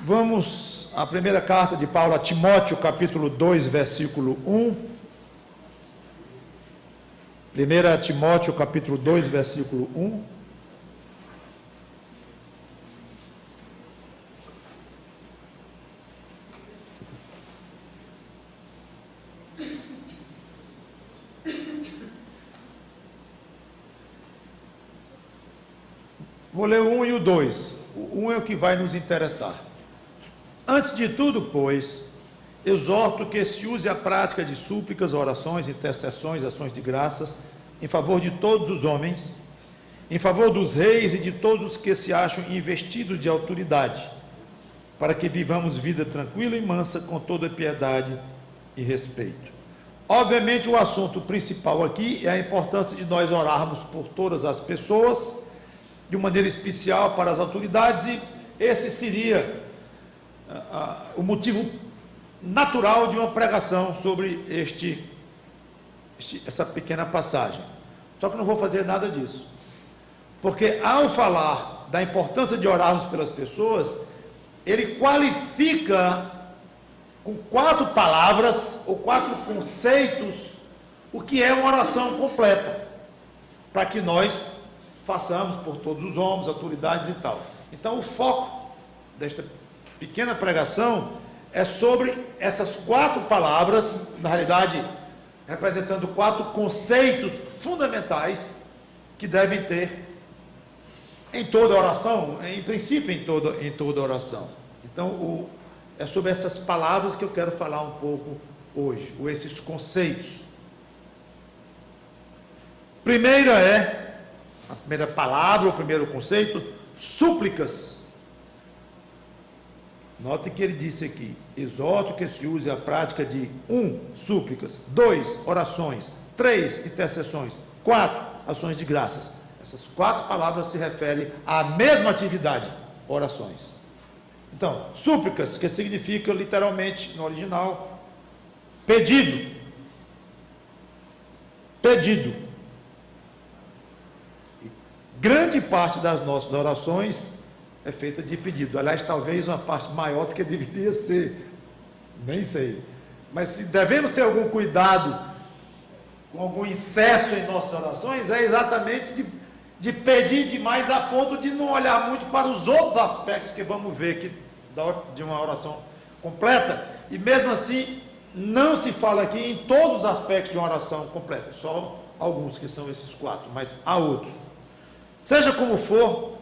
Vamos à primeira carta de Paulo a Timóteo, capítulo 2, versículo 1. 1 Timóteo, capítulo 2, versículo 1. Vou ler o 1 e o 2. O 1 é o que vai nos interessar. Antes de tudo, pois, exorto que se use a prática de súplicas, orações, intercessões, ações de graças, em favor de todos os homens, em favor dos reis e de todos os que se acham investidos de autoridade, para que vivamos vida tranquila e mansa, com toda piedade e respeito. Obviamente, o assunto principal aqui é a importância de nós orarmos por todas as pessoas, de maneira especial para as autoridades, e esse seria o motivo natural de uma pregação sobre essa pequena passagem. Só que não vou fazer nada disso, porque ao falar da importância de orarmos pelas pessoas, ele qualifica com 4 palavras ou 4 conceitos o que é uma oração completa, para que nós façamos por todos os homens, autoridades e tal. Então, o foco desta pequena pregação é sobre essas 4 palavras, na realidade, representando 4 conceitos fundamentais que devem ter em toda oração, em princípio em toda oração. Então, é sobre essas palavras que eu quero falar um pouco hoje, ou esses conceitos. A primeira palavra, o primeiro conceito, súplicas. Note que ele disse aqui: exorto que se use a prática de 1, súplicas, 2, orações, 3, intercessões, 4, ações de graças. Essas 4 palavras se referem à mesma atividade, orações. Então, súplicas, que significa literalmente, no original, pedido. Pedido. Grande parte das nossas orações é feita de pedido. Aliás, talvez uma parte maior do que deveria ser. Nem sei. Mas se devemos ter algum cuidado com algum excesso em nossas orações, é exatamente de pedir demais a ponto de não olhar muito para os outros aspectos que vamos ver aqui de uma oração completa. E mesmo assim, não se fala aqui em todos os aspectos de uma oração completa. Só alguns que são esses 4, mas há outros. Seja como for,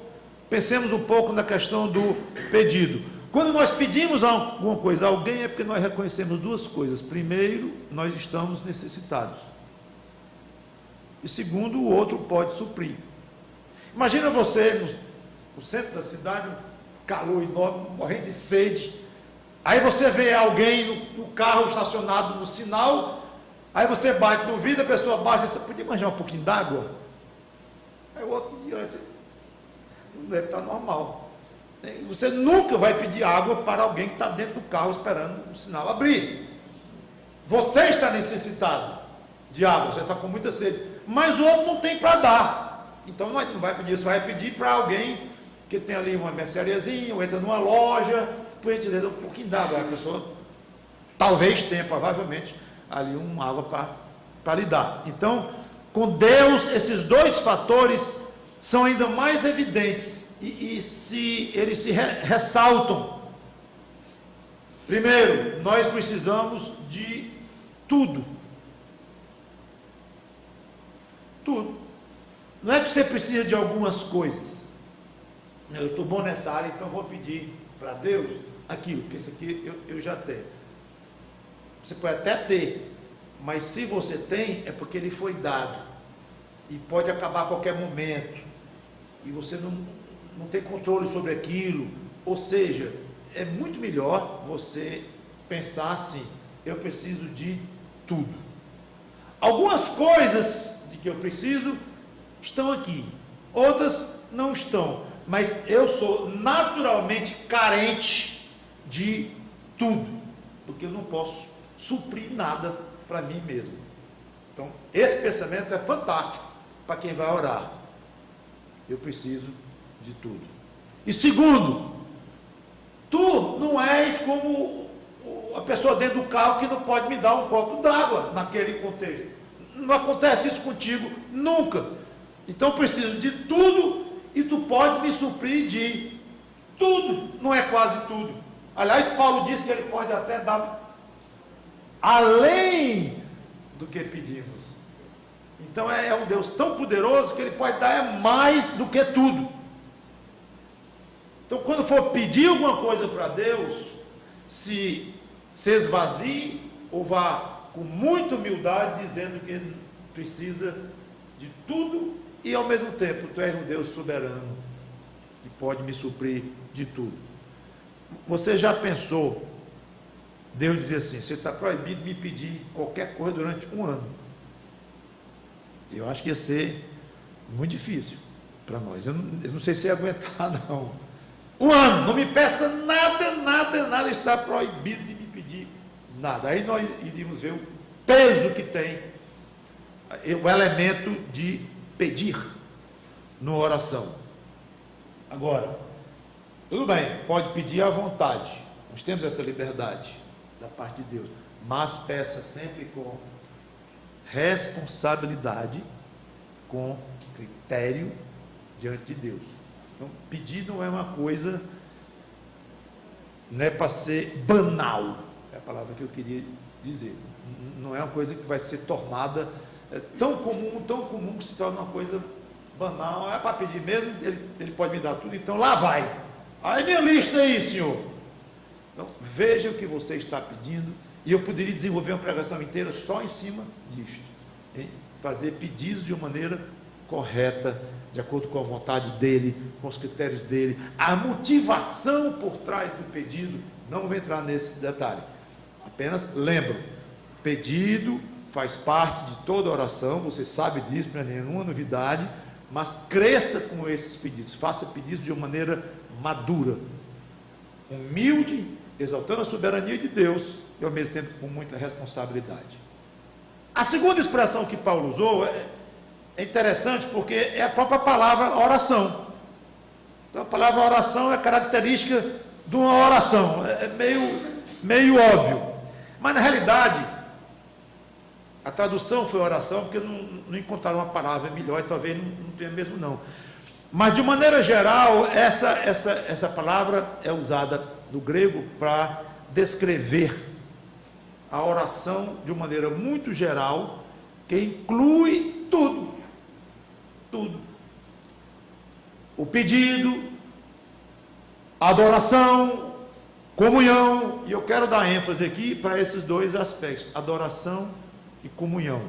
pensemos um pouco na questão do pedido. Quando nós pedimos alguma coisa a alguém, é porque nós reconhecemos 2 coisas. Primeiro, nós estamos necessitados. E segundo, o outro pode suprir. Imagina você no centro da cidade, um calor enorme, morrendo de sede. Aí você vê alguém no carro estacionado no sinal, aí você bate no vidro, a pessoa bate, você podia imaginar um pouquinho d'água? Aí o outro dia diz: não deve estar normal. Você nunca vai pedir água para alguém que está dentro do carro esperando o sinal abrir. Você está necessitado de água, você está com muita sede, mas o outro não tem para dar. Então não vai pedir, você vai pedir para alguém que tem ali uma merceariazinha, ou entra numa loja, por gentileza, um pouquinho d'água. A pessoa talvez tenha, provavelmente, ali uma água para lhe dar. Então, com Deus, esses 2 fatores são ainda mais evidentes eles se ressaltam. Primeiro, nós precisamos de tudo. Tudo. Não é que você precisa de algumas coisas. Eu estou bom nessa área, então vou pedir para Deus aquilo, porque isso aqui eu já tenho. Você pode até ter, mas se você tem, é porque ele foi dado, e pode acabar a qualquer momento, e você não tem controle sobre aquilo. Ou seja, é muito melhor você pensar assim: eu preciso de tudo. Algumas coisas de que eu preciso estão aqui, outras não estão, mas eu sou naturalmente carente de tudo, porque eu não posso suprir nada para mim mesmo. Então, esse pensamento é fantástico para quem vai orar. Eu preciso de tudo. E segundo, tu não és como a pessoa dentro do carro que não pode me dar um copo d'água naquele contexto. Não acontece isso contigo nunca. Então eu preciso de tudo e tu podes me suprir de tudo. Não é quase tudo. Aliás, Paulo disse que ele pode até dar além do que pedimos. Então é um Deus tão poderoso que ele pode dar mais do que tudo. Então quando for pedir alguma coisa para Deus, se esvazie ou vá com muita humildade dizendo que precisa de tudo e ao mesmo tempo tu és um Deus soberano que pode me suprir de tudo. Você já pensou Deus dizer assim: você está proibido de me pedir qualquer coisa durante um ano? Eu acho que ia ser muito difícil para nós. Eu não sei se ia aguentar não. Um ano, não me peça nada, nada, nada, está proibido de me pedir nada. Aí nós iríamos ver o peso que tem o elemento de pedir numa oração. Agora, tudo bem, pode pedir à vontade, nós temos essa liberdade da parte de Deus, mas peça sempre com responsabilidade, com critério diante de Deus. Então, pedir não é uma coisa, não é para ser banal, é a palavra que eu queria dizer. Não é uma coisa que vai ser tornada tão comum que se torna uma coisa banal. É para pedir mesmo, ele pode me dar tudo, então lá vai. Aí minha lista aí, senhor. Então, veja o que você está pedindo, e eu poderia desenvolver uma pregação inteira só em cima disto, hein? Fazer pedidos de uma maneira correta, de acordo com a vontade dele, com os critérios dele, a motivação por trás do pedido. Não vou entrar nesse detalhe, apenas lembro, pedido faz parte de toda oração, você sabe disso, não é nenhuma novidade, mas cresça com esses pedidos, faça pedidos de uma maneira madura, humilde, exaltando a soberania de Deus e ao mesmo tempo com muita responsabilidade. A segunda expressão que Paulo usou é interessante porque é a própria palavra oração. Então a palavra oração é característica de uma oração, é meio óbvio, mas na realidade a tradução foi oração porque não encontraram uma palavra melhor e talvez não tenha mesmo não. Mas de maneira geral, essa palavra é usada no grego para descrever a oração de uma maneira muito geral, que inclui tudo. Tudo. O pedido, a adoração, comunhão, e eu quero dar ênfase aqui para esses dois aspectos, adoração e comunhão.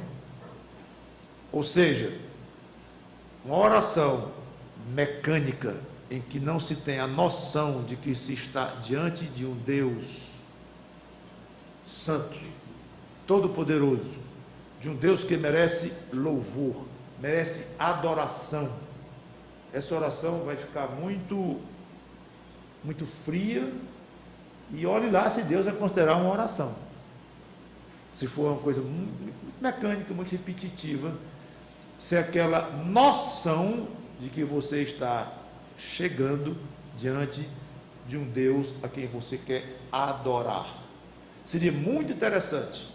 Ou seja, uma oração mecânica em que não se tem a noção de que se está diante de um Deus santo, todo-poderoso, de um Deus que merece louvor, merece adoração. Essa oração vai ficar muito fria, e olhe lá se Deus vai considerar uma oração. Se for uma coisa muito mecânica, muito repetitiva, se é aquela noção de que você está chegando diante de um Deus a quem você quer adorar. Seria muito interessante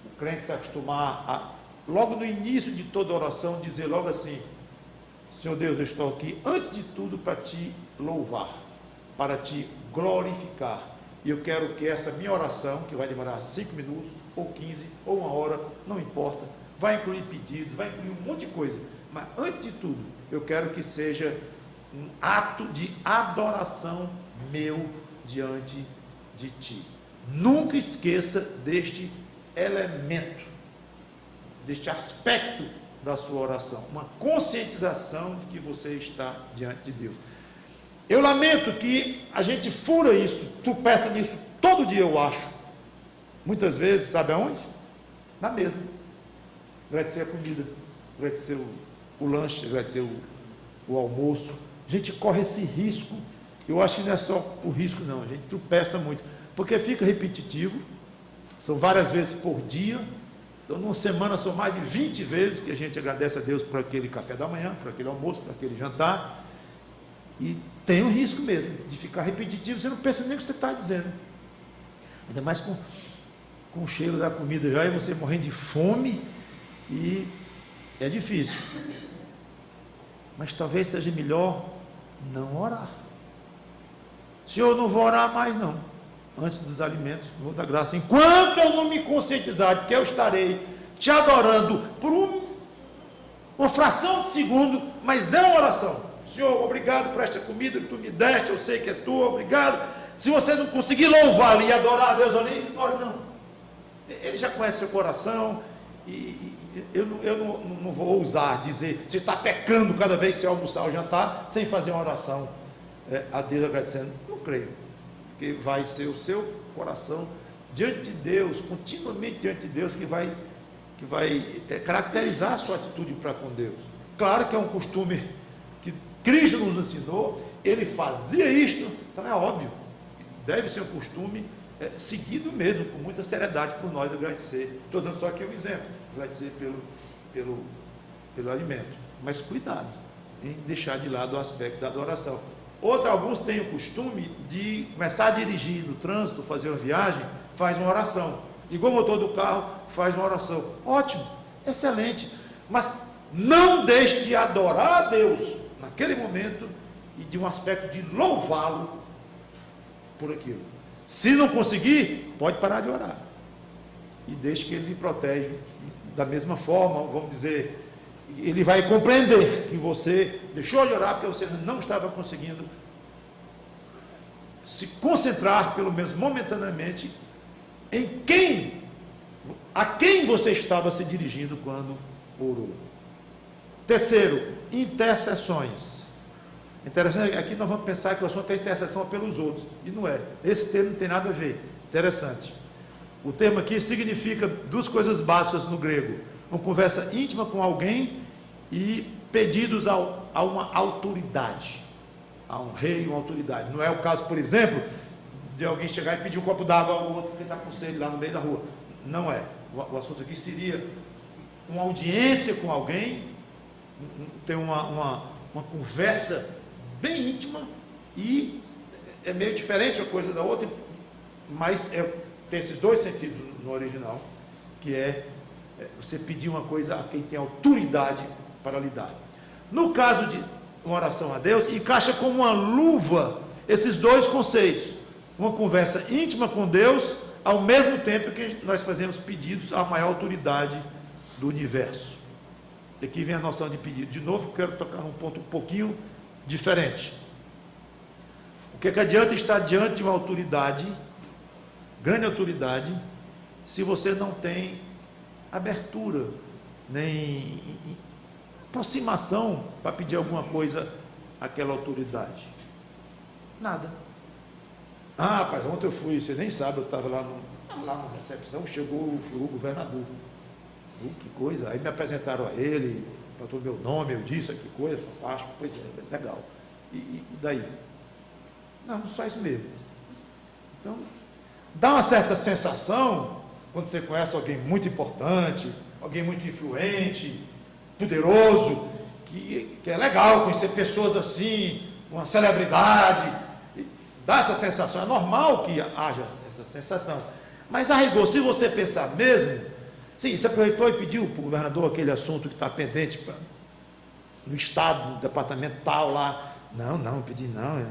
o crente se acostumar a, logo no início de toda oração, dizer logo assim: Senhor Deus, eu estou aqui antes de tudo para te louvar, para te glorificar, e eu quero que essa minha oração, que vai demorar 5 minutos, ou 15, ou 1 hora, não importa, vai incluir pedidos, vai incluir um monte de coisa, mas antes de tudo, eu quero que seja um ato de adoração meu diante de ti. Nunca esqueça deste elemento, deste aspecto da sua oração, uma conscientização de que você está diante de Deus. Eu lamento que a gente fura isso, tropeça nisso todo dia, eu acho. Muitas vezes, sabe aonde? Na mesa. Agradecer a comida, agradecer o lanche, agradecer o almoço. A gente corre esse risco. Eu acho que não é só o risco não, a gente tropeça muito, porque fica repetitivo, são várias vezes por dia. Então numa semana são mais de 20 vezes que a gente agradece a Deus por aquele café da manhã, por aquele almoço, por aquele jantar, e tem um risco mesmo de ficar repetitivo, você não pensa nem o que você está dizendo. Ainda mais com o cheiro da comida já, e você morrendo de fome, e é difícil. Mas talvez seja melhor não orar. Senhor, eu não vou orar mais não, antes dos alimentos, vou dar graça. Enquanto eu não me conscientizar de que eu estarei te adorando por uma fração de segundo, mas é uma oração. Senhor, obrigado por esta comida que tu me deste, eu sei que é tua, obrigado. Se você não conseguir louvar ali e adorar a Deus ali, ora não. Ele já conhece seu coração, e eu não vou ousar dizer, você está pecando cada vez que você almoçar ou jantar, sem fazer uma oração a Deus agradecendo. Não creio, porque vai ser o seu coração diante de Deus, continuamente diante de Deus, que vai caracterizar a sua atitude para com Deus. Claro que é um costume que Cristo nos ensinou, ele fazia isto, então é óbvio, deve ser um costume seguido mesmo, com muita seriedade, por nós agradecer. Estou dando só aqui um exemplo, agradecer pelo alimento, mas cuidado em deixar de lado o aspecto da adoração. Alguns têm o costume de começar a dirigir no trânsito, fazer uma viagem, faz uma oração, ligou o motor do carro, faz uma oração, ótimo, excelente, mas não deixe de adorar a Deus naquele momento e de um aspecto de louvá-lo por aquilo. Se não conseguir, pode parar de orar e deixe que ele lhe protege da mesma forma, vamos dizer, ele vai compreender que você deixou de orar porque você não estava conseguindo se concentrar, pelo menos momentaneamente, a quem você estava se dirigindo quando orou. Terceiro, intercessões. Interessante, aqui nós vamos pensar que o assunto é intercessão pelos outros, e não é. Esse termo não tem nada a ver. Interessante. O termo aqui significa duas coisas básicas no grego: uma conversa íntima com alguém e pedidos a uma autoridade, a um rei, uma autoridade. Não é o caso, por exemplo, de alguém chegar e pedir um copo d'água ao outro que está com sede lá no meio da rua. Não é. O assunto aqui seria uma audiência com alguém, ter uma conversa bem íntima, e é meio diferente uma coisa da outra, mas tem esses dois sentidos no original, que você pedir uma coisa a quem tem autoridade para lhe dar. No caso de uma oração a Deus, encaixa como uma luva esses dois conceitos: uma conversa íntima com Deus, ao mesmo tempo que nós fazemos pedidos à maior autoridade do universo. E aqui vem a noção de pedido. De novo, quero tocar num ponto um pouquinho diferente. O que adianta estar diante de uma autoridade, grande autoridade, se você não tem abertura, nem aproximação para pedir alguma coisa àquela autoridade? Nada. Ah, rapaz, ontem eu fui, você nem sabe, eu estava lá na recepção, chegou o governador. Que coisa, aí me apresentaram a ele, botou meu nome, eu disse, que coisa, fantástico, pois é, legal. E daí? Não, só isso mesmo. Então, dá uma certa sensação, quando você conhece alguém muito importante, alguém muito influente, poderoso, que é legal conhecer pessoas assim, uma celebridade, dá essa sensação, é normal que haja essa sensação. Mas a rigor, se você pensar mesmo, sim, você aproveitou e pediu para o governador aquele assunto que está pendente no estado, no departamento tal lá. Não pedi não,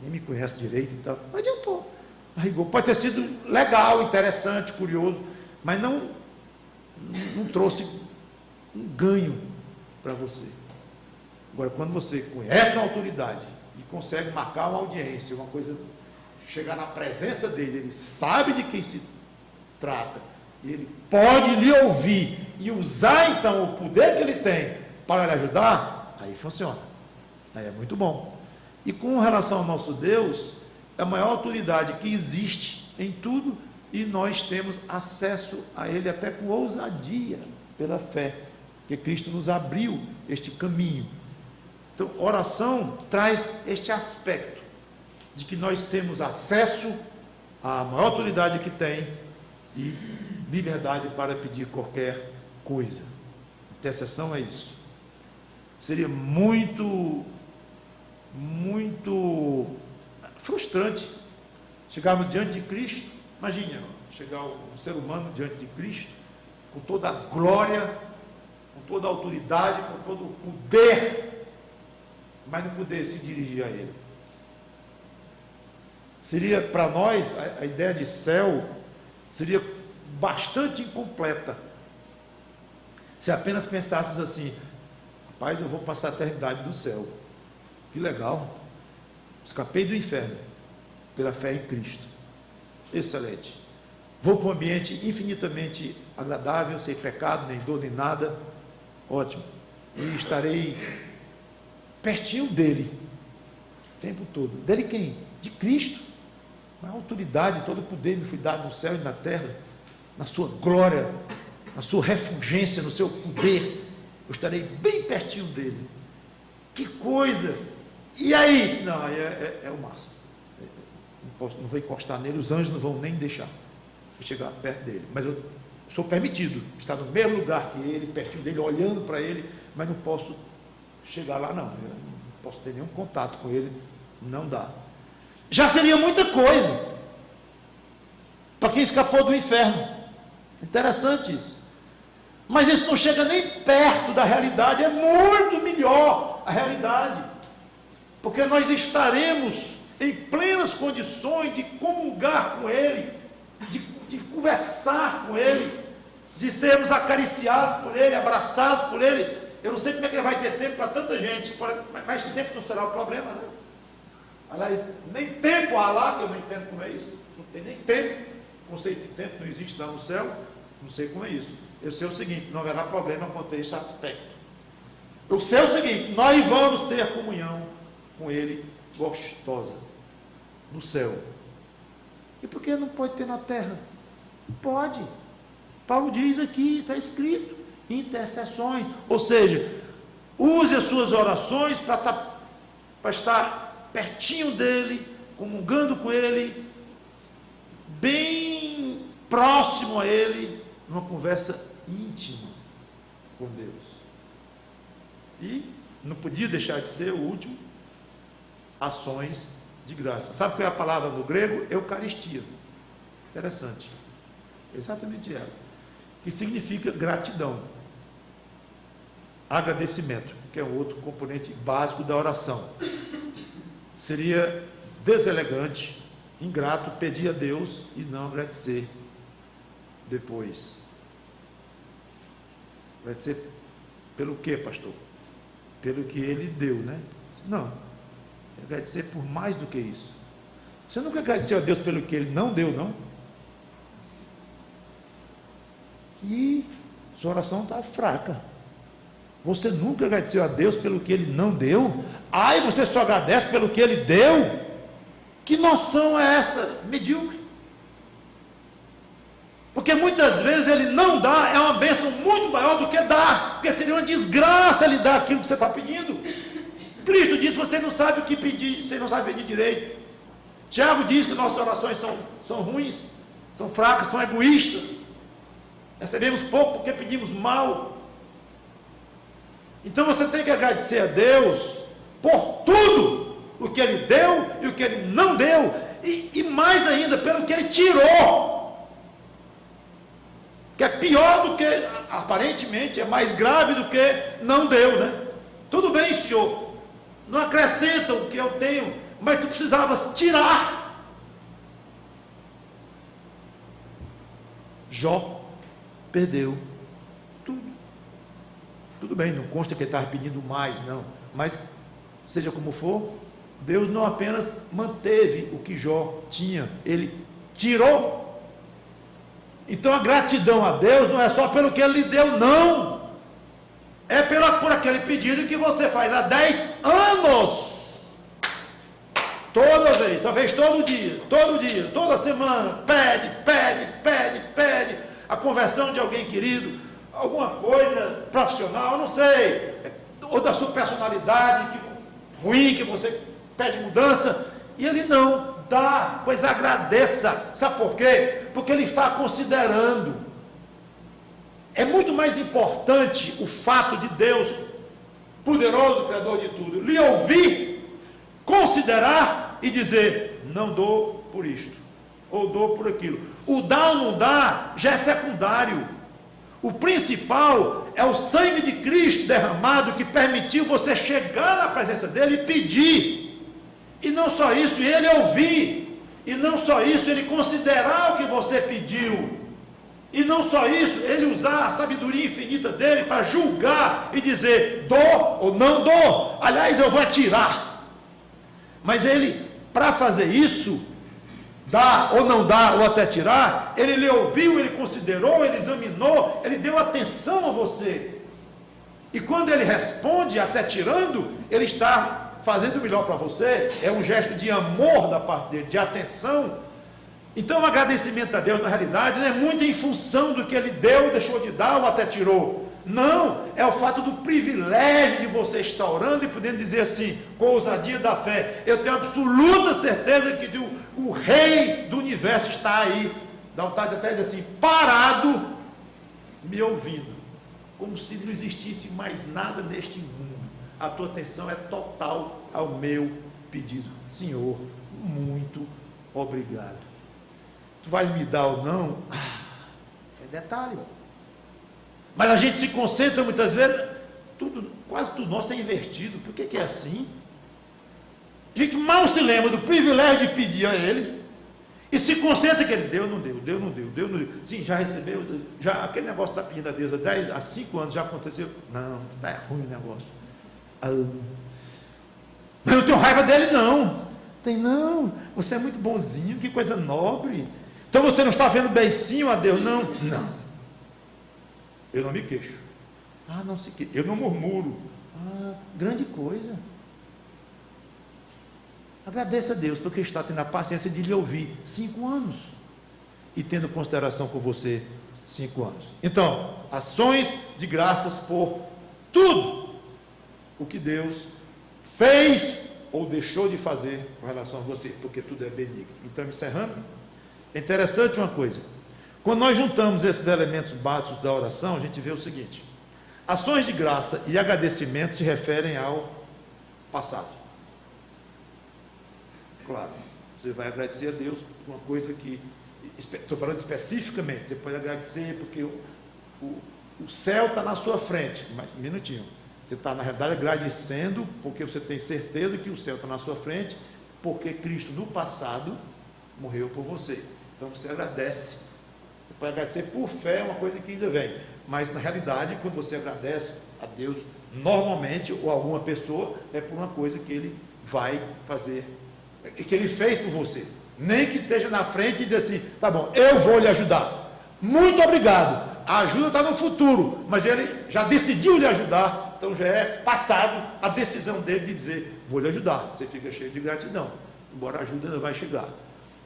nem me conhece direito e tal. Não adiantou. A rigor, pode ter sido legal, interessante, curioso, mas não trouxe um ganho para você. Agora, quando você conhece uma autoridade e consegue marcar uma audiência, uma coisa, chegar na presença dele, ele sabe de quem se trata, ele pode lhe ouvir e usar então o poder que ele tem para lhe ajudar, aí funciona, aí é muito bom. E com relação ao nosso Deus, é a maior autoridade que existe em tudo, e nós temos acesso a ele até com ousadia, pela fé, que Cristo nos abriu este caminho. Então, oração traz este aspecto de que nós temos acesso à maior autoridade que tem e liberdade para pedir qualquer coisa. Intercessão é isso. Seria muito muito frustrante. Chegarmos diante de Cristo, imagine, chegar um ser humano diante de Cristo, com toda a glória, com toda a autoridade, com todo o poder, mas não poder se dirigir a Ele. Seria, para nós, a ideia de céu seria bastante incompleta, se apenas pensássemos assim: rapaz, eu vou passar a eternidade no céu, que legal, escapei do inferno, pela fé em Cristo, excelente, vou para um ambiente infinitamente agradável, sem pecado, nem dor, nem nada, ótimo, e estarei pertinho dele, o tempo todo. Dele quem? De Cristo. A autoridade, todo o poder me foi dado no céu e na terra, na sua glória, na sua refulgência, no seu poder, eu estarei bem pertinho dele. Que coisa! E aí? Não, aí é o máximo. Não vou encostar nele, os anjos não vão nem deixar eu chegar perto dele, mas eu sou permitido estar no mesmo lugar que ele, pertinho dele, olhando para ele, mas não posso chegar lá, não. Eu não posso ter nenhum contato com ele, não dá. Já seria muita coisa para quem escapou do inferno. Interessante isso. Mas isso não chega nem perto da realidade, é muito melhor a realidade, porque nós estaremos em plenas condições de comungar com Ele, de conversar com Ele, de sermos acariciados por Ele, abraçados por Ele. Eu não sei como é que Ele vai ter tempo para tanta gente, mas esse tempo não será o problema, né? Aliás, nem tempo há lá, que eu não entendo como é isso, não tem nem tempo, o conceito de tempo não existe lá no céu, não sei como é isso. Eu sei o seguinte: não haverá problema quanto a esse aspecto. Eu sei o seguinte: nós vamos ter comunhão com Ele gostosa no céu. E por que não pode ter na terra? Pode. Paulo diz aqui, está escrito, intercessões, ou seja, use as suas orações para estar pertinho dele, comungando com ele, bem próximo a ele, numa conversa íntima com Deus. E não podia deixar de ser o último, ações de graça. Sabe qual é a palavra no grego? Eucaristia. Interessante. Exatamente ela. Que significa gratidão. Agradecimento, que é um outro componente básico da oração. Seria deselegante, ingrato, pedir a Deus e não agradecer depois. Agradecer pelo quê, pastor? Pelo que Ele deu, né? Não. Agradecer por mais do que isso. Você nunca agradeceu a Deus pelo que Ele não deu, não? E sua oração está fraca. Você nunca agradeceu a Deus pelo que Ele não deu? Ai, você só agradece pelo que Ele deu? Que noção é essa? Medíocre. Porque muitas vezes Ele não dá, é uma bênção muito maior do que dá, porque seria uma desgraça Ele dar aquilo que você está pedindo. Cristo disse: você não sabe o que pedir, você não sabe pedir direito. Tiago diz que nossas orações são ruins, são fracas, são egoístas. Recebemos pouco porque pedimos mal. Então você tem que agradecer a Deus por tudo o que Ele deu e o que Ele não deu, e mais ainda pelo que Ele tirou, que é pior do que, aparentemente, é mais grave do que não deu, né? Tudo bem, Senhor, não acrescenta o que eu tenho, mas tu precisavas tirar. Jó perdeu tudo. Tudo bem, não consta que ele estava pedindo mais, não, mas seja como for, Deus não apenas manteve o que Jó tinha, Ele tirou. Então a gratidão a Deus não é só pelo que Ele lhe deu, não, é por aquele pedido que você faz há 10 anos, toda vez, talvez todo dia, toda semana, pede, a conversão de alguém querido, alguma coisa profissional, não sei, ou da sua personalidade ruim, que você pede mudança, e Ele não dá, pois agradeça. Sabe por quê? Porque Ele está considerando. É muito mais importante o fato de Deus, poderoso Criador de tudo, lhe ouvir, considerar e dizer, não dou por isto, ou dou por aquilo. O dar ou não dar já é secundário. O principal é o sangue de Cristo derramado que permitiu você chegar na presença dele e pedir. E não só isso, ele ouvir. E não só isso, ele considerar o que você pediu. E não só isso, ele usar a sabedoria infinita dele para julgar e dizer, dou ou não dou. Aliás, eu vou atirar. Mas ele, para fazer isso, dar ou não dar, ou até tirar, ele lhe ouviu, ele considerou, ele examinou, ele deu atenção a você. E quando ele responde, até tirando, ele está fazendo o melhor para você, é um gesto de amor da parte dele, de atenção. Então o agradecimento a Deus, na realidade, não é muito em função do que ele deu, deixou de dar ou até tirou. Não, é o fato do privilégio de você estar orando e podendo dizer assim, com a ousadia da fé, eu tenho absoluta certeza que o Rei do Universo está aí, dá vontade até de dizer assim, parado, me ouvindo, como se não existisse mais nada neste mundo. A tua atenção é total ao meu pedido. Senhor, muito obrigado. Tu vais me dar ou não? É detalhe. Mas a gente se concentra muitas vezes, quase tudo nosso é invertido. Por que é assim? A gente mal se lembra do privilégio de pedir a ele e se concentra que ele deu, não deu, deu, não deu, deu, não deu. Sim, já recebeu, já aquele negócio da pedindo a Deus há 5 anos já aconteceu. Não, está ruim o negócio. Mas eu não tenho raiva dele, não. Tem não, você é muito bonzinho, que coisa nobre. Então você não está vendo beicinho a Deus? Não, não. Eu não me queixo. Não se queixa. Eu não murmuro. Grande coisa. Agradeça a Deus porque está tendo a paciência de lhe ouvir 5 anos e tendo consideração por você 5 anos. Então, ações de graças por tudo o que Deus fez ou deixou de fazer com relação a você, porque tudo é benigno. Então, encerrando, é interessante uma coisa. Quando nós juntamos esses elementos básicos da oração, a gente vê o seguinte: ações de graça e agradecimento se referem ao passado. Claro, você vai agradecer a Deus por uma coisa que, estou falando especificamente, você pode agradecer porque o céu está na sua frente, mas um minutinho, você está na realidade agradecendo porque você tem certeza que o céu está na sua frente, porque Cristo no passado morreu por você. Então você agradece. Você pode agradecer por fé, é uma coisa que ainda vem, mas na realidade, quando você agradece a Deus, normalmente, ou alguma pessoa, é por uma coisa que ele vai fazer, que ele fez por você. Nem que esteja na frente e diz assim, tá bom, eu vou lhe ajudar. Muito obrigado. A ajuda está no futuro, mas ele já decidiu lhe ajudar, então já é passado a decisão dele de dizer, vou lhe ajudar. Você fica cheio de gratidão, embora a ajuda ainda vai chegar.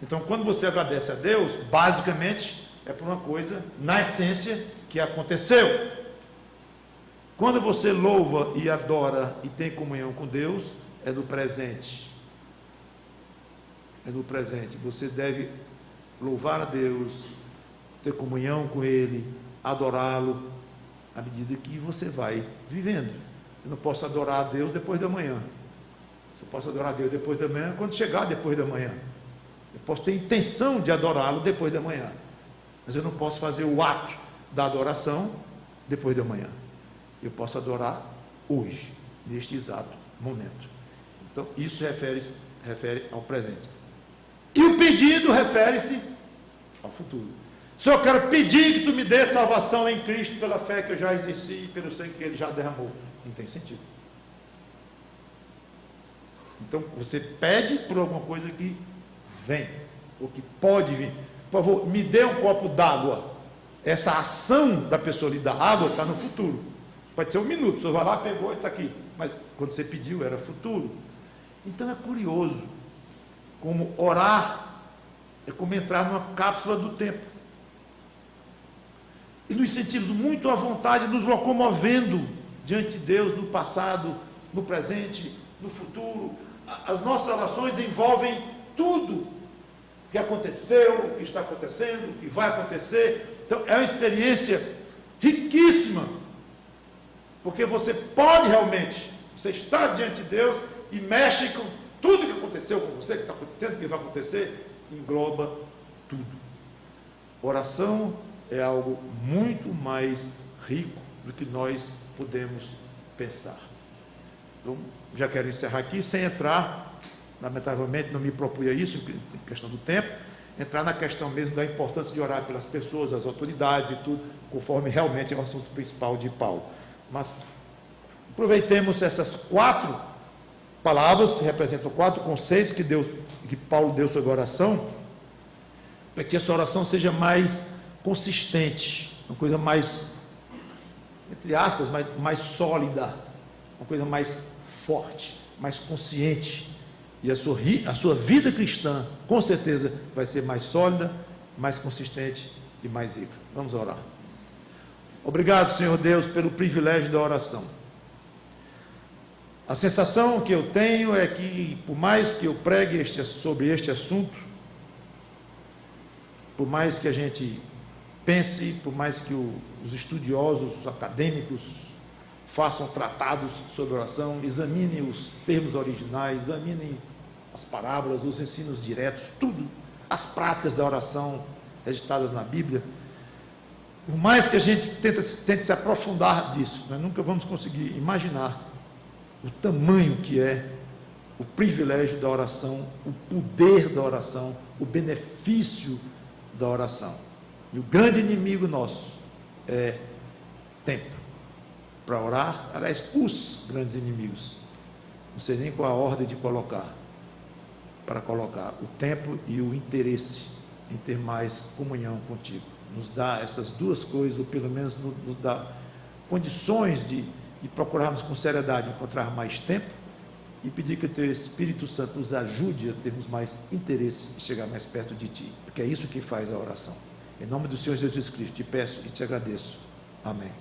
Então, quando você agradece a Deus, basicamente, é por uma coisa, na essência, que aconteceu. Quando você louva e adora e tem comunhão com Deus, é no presente. É no presente. Você deve louvar a Deus, ter comunhão com Ele, adorá-lo, à medida que você vai vivendo. Eu não posso adorar a Deus depois da manhã. Eu posso adorar a Deus depois da manhã, quando chegar depois da manhã. Eu posso ter intenção de adorá-lo depois da manhã, mas eu não posso fazer o ato da adoração depois da manhã. Eu posso adorar hoje, neste exato momento. Então, isso refere ao presente. E o pedido refere-se ao futuro. Se eu quero pedir que tu me dê salvação em Cristo pela fé que eu já exerci e pelo sangue que ele já derramou, não tem sentido. Então, você pede por alguma coisa que vem, ou que pode vir. Por favor, me dê um copo d'água. Essa ação da pessoa lhe dar água está no futuro. Pode ser um minuto, você vai lá, pegou e está aqui. Mas quando você pediu, era futuro. Então é curioso como orar é como entrar numa cápsula do tempo. E nos sentimos muito à vontade, nos locomovendo diante de Deus, no passado, no presente, no futuro. As nossas orações envolvem tudo que aconteceu, o que está acontecendo, o que vai acontecer. Então é uma experiência riquíssima, porque você pode realmente, você está diante de Deus e mexe tudo que aconteceu com você, que está acontecendo, que vai acontecer, engloba tudo. Oração é algo muito mais rico do que nós podemos pensar. Então, já quero encerrar aqui, sem entrar, lamentavelmente não me propunha isso, em questão do tempo, entrar na questão mesmo da importância de orar pelas pessoas, as autoridades e tudo, conforme realmente é o assunto principal de Paulo. Mas aproveitemos essas 4 palavras, que representam 4 conceitos que Paulo deu sobre oração, para que essa oração seja mais consistente, uma coisa mais, entre aspas, mais sólida, uma coisa mais forte, mais consciente. E a sua vida cristã, com certeza, vai ser mais sólida, mais consistente e mais rica. Vamos orar. Obrigado, Senhor Deus, pelo privilégio da oração. A sensação que eu tenho é que, por mais que eu pregue sobre este assunto, por mais que a gente pense, por mais que os estudiosos, os acadêmicos, façam tratados sobre oração, examinem os termos originais, examinem as parábolas, os ensinos diretos, tudo, as práticas da oração registradas na Bíblia, por mais que a gente tente se aprofundar disso, nós nunca vamos conseguir imaginar o tamanho que é o privilégio da oração, o poder da oração, o benefício da oração. E o grande inimigo nosso é tempo para orar. Aliás, os grandes inimigos, não sei nem qual a ordem de colocar, para colocar o tempo e o interesse em ter mais comunhão contigo. Nos dá essas 2 coisas, ou pelo menos nos dá condições de procurarmos com seriedade encontrar mais tempo e pedir que o Teu Espírito Santo nos ajude a termos mais interesse em chegar mais perto de Ti, porque é isso que faz a oração. Em nome do Senhor Jesus Cristo, te peço e te agradeço. Amém.